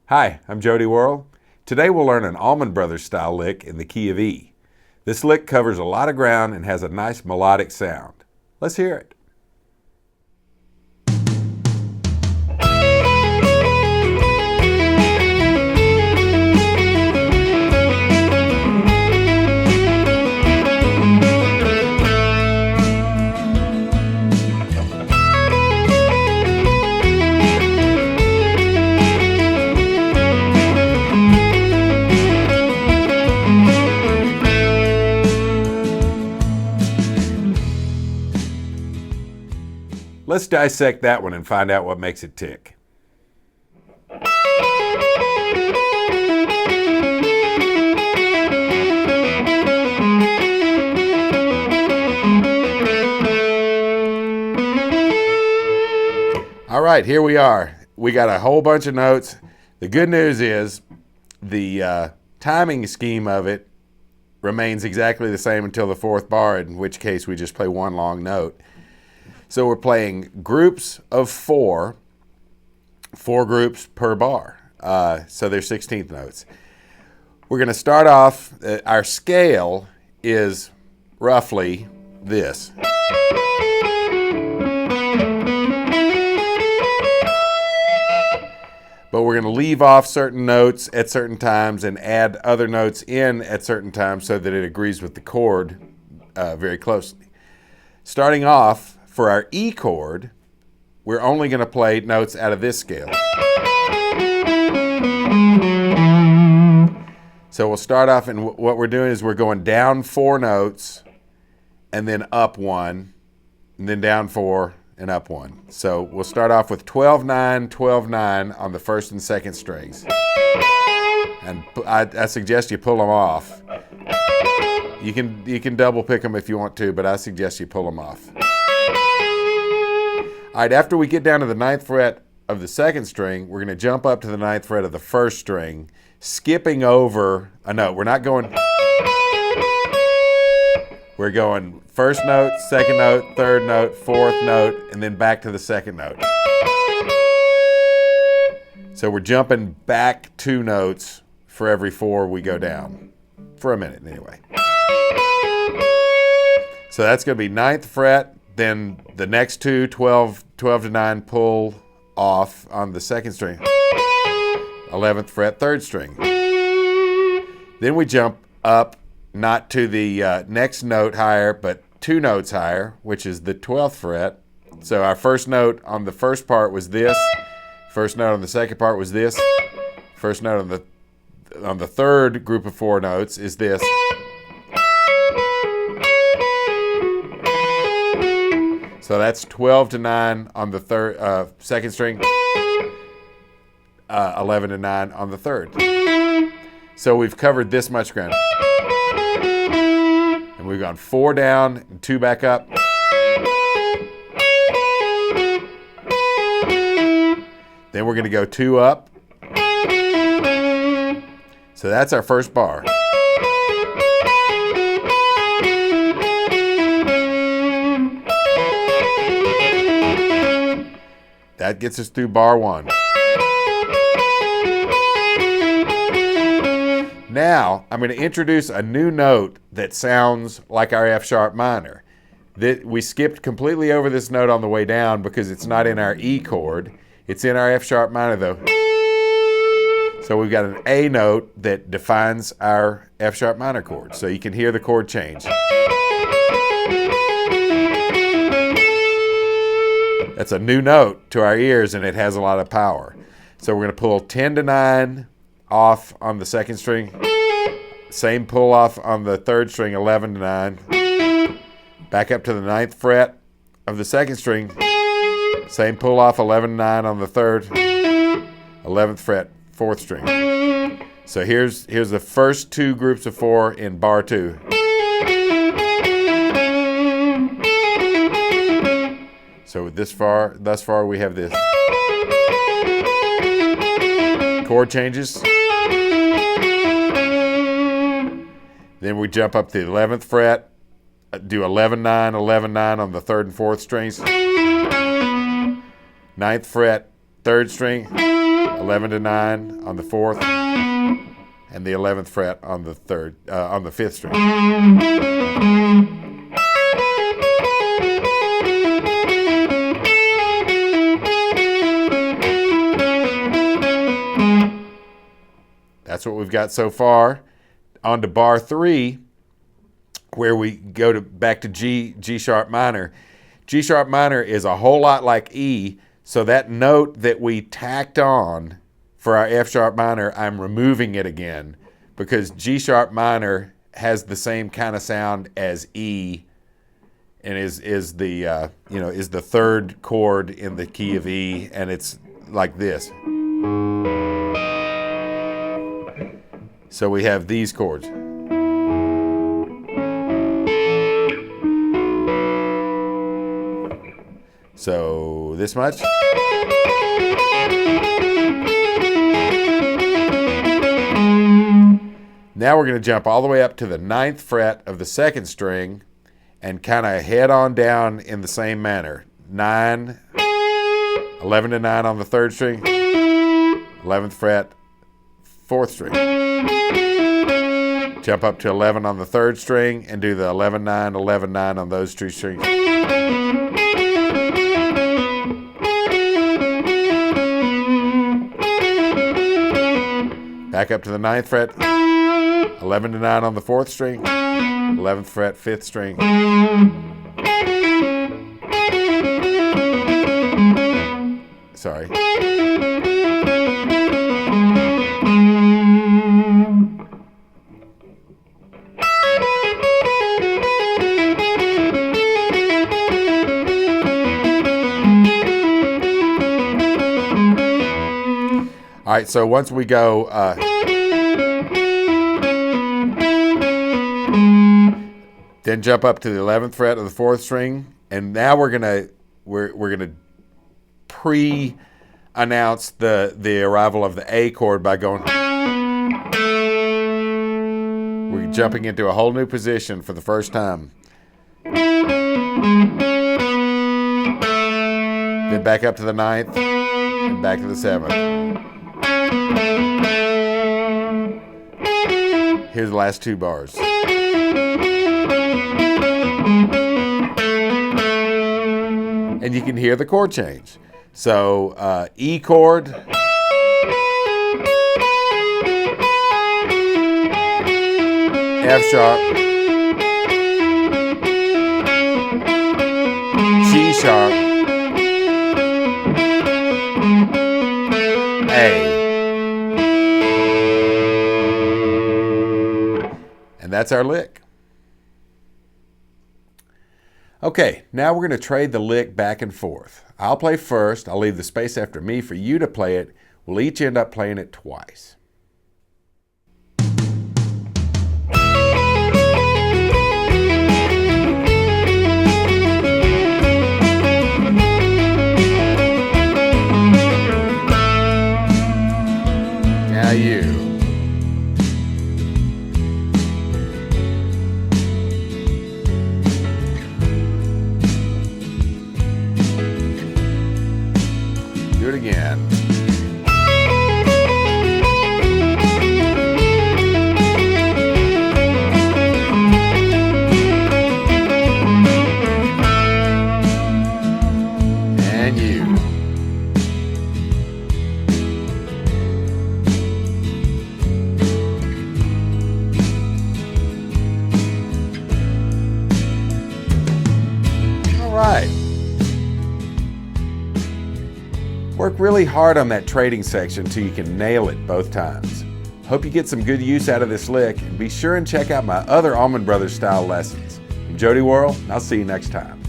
Hi, I'm Jody Worrell. Today we'll learn an Allman Brothers style lick in the key of E. This lick covers a lot of ground and has a nice melodic sound. Let's hear it. Let's dissect that one and find out what makes it tick. All right, here we are. We got a whole bunch of notes. The good news is the timing scheme of it remains exactly the same until the fourth bar, in which case we just play one long note. So we're playing groups of four groups per bar. So they're 16th notes. We're going to start off, our scale is roughly this. But we're going to leave off certain notes at certain times and add other notes in at certain times so that it agrees with the chord very closely. Starting off, for our E chord, we're only going to play notes out of this scale. So we'll start off, and what we're doing is we're going down 4 notes, and then up 1, and then down 4, and up 1. So we'll start off with 12-9, 12-9 on the first and second strings. And I suggest you pull them off. You can double pick them if you want to, but I suggest you pull them off. All right, after we get down to the 9th fret of the second string, we're going to jump up to the 9th fret of the first string, skipping over a note. We're not going... We're going first note, second note, third note, fourth note, and then back to the second note. So we're jumping back 2 notes for every 4 we go down. For a minute, anyway. So that's going to be 9th fret. Then the next 2, 12 to 9, pull off on the second string. 11th fret, third string. Then we jump up, not to the next note higher, but 2 notes higher, which is the 12th fret. So our first note on the first part was this. First note on the second part was this. First note on the third group of 4 notes is this. So that's 12 to 9 on the second string, 11 to 9 on the third. So we've covered this much ground. And we've gone 4 down and 2 back up. Then we're going to go 2 up. So that's our first bar. That gets us through bar 1. Now, I'm going to introduce a new note that sounds like our F sharp minor. We skipped completely over this note on the way down because it's not in our E chord. It's in our F sharp minor though. So we've got an A note that defines our F sharp minor chord. So you can hear the chord change. That's a new note to our ears, and it has a lot of power. So we're going to pull 10 to 9 off on the second string. Same pull off on the third string, 11 to 9. Back up to the 9th fret of the second string. Same pull off, 11 to 9 on the third. 11th fret, 4th string. So here's the first 2 groups of 4 in bar 2. So thus far we have this. Chord changes. Then we jump up to the 11th fret, do 11-9, 11-9 on the 3rd and 4th strings. 9th fret, 3rd string, 11 to 9 on the 4th, and the 11th fret on the 5th string. That's what we've got so far. On to bar 3, where we go back to G sharp minor. G sharp minor is a whole lot like E, so that note that we tacked on for our F sharp minor, I'm removing it again because G sharp minor has the same kind of sound as E, and is the is the 3rd chord in the key of E, and it's like this. So we have these chords. So this much. Now we're going to jump all the way up to the 9th fret of the 2nd string and kind of head on down in the same manner. 9, 11 to 9 on the 3rd string, 11th fret, 4th string. Jump up to 11 on the 3rd string and do the 11, 9, 11, 9 on those 2 strings. Back up to the 9th fret, 11 to 9 on the 4th string, 11th fret, 5th string. Sorry. All right, so once we go, then jump up to the 11th fret of the 4th string, and now we're gonna pre-announce the arrival of the A chord by going. We're jumping into a whole new position for the first time. Then back up to the 9th, and back to the 7th. Here's the last 2 bars. And you can hear the chord change. So E chord, F sharp, G sharp, A. And that's our lick. Okay, now we're going to trade the lick back and forth. I'll play first. I'll leave the space after me for you to play it. We'll each end up playing it twice. Now you. Do it again. And you. All right. Work really hard on that trading section till you can nail it both times. Hope you get some good use out of this lick, and be sure and check out my other Allman Brothers style lessons. I'm Jody Worrell, and I'll see you next time.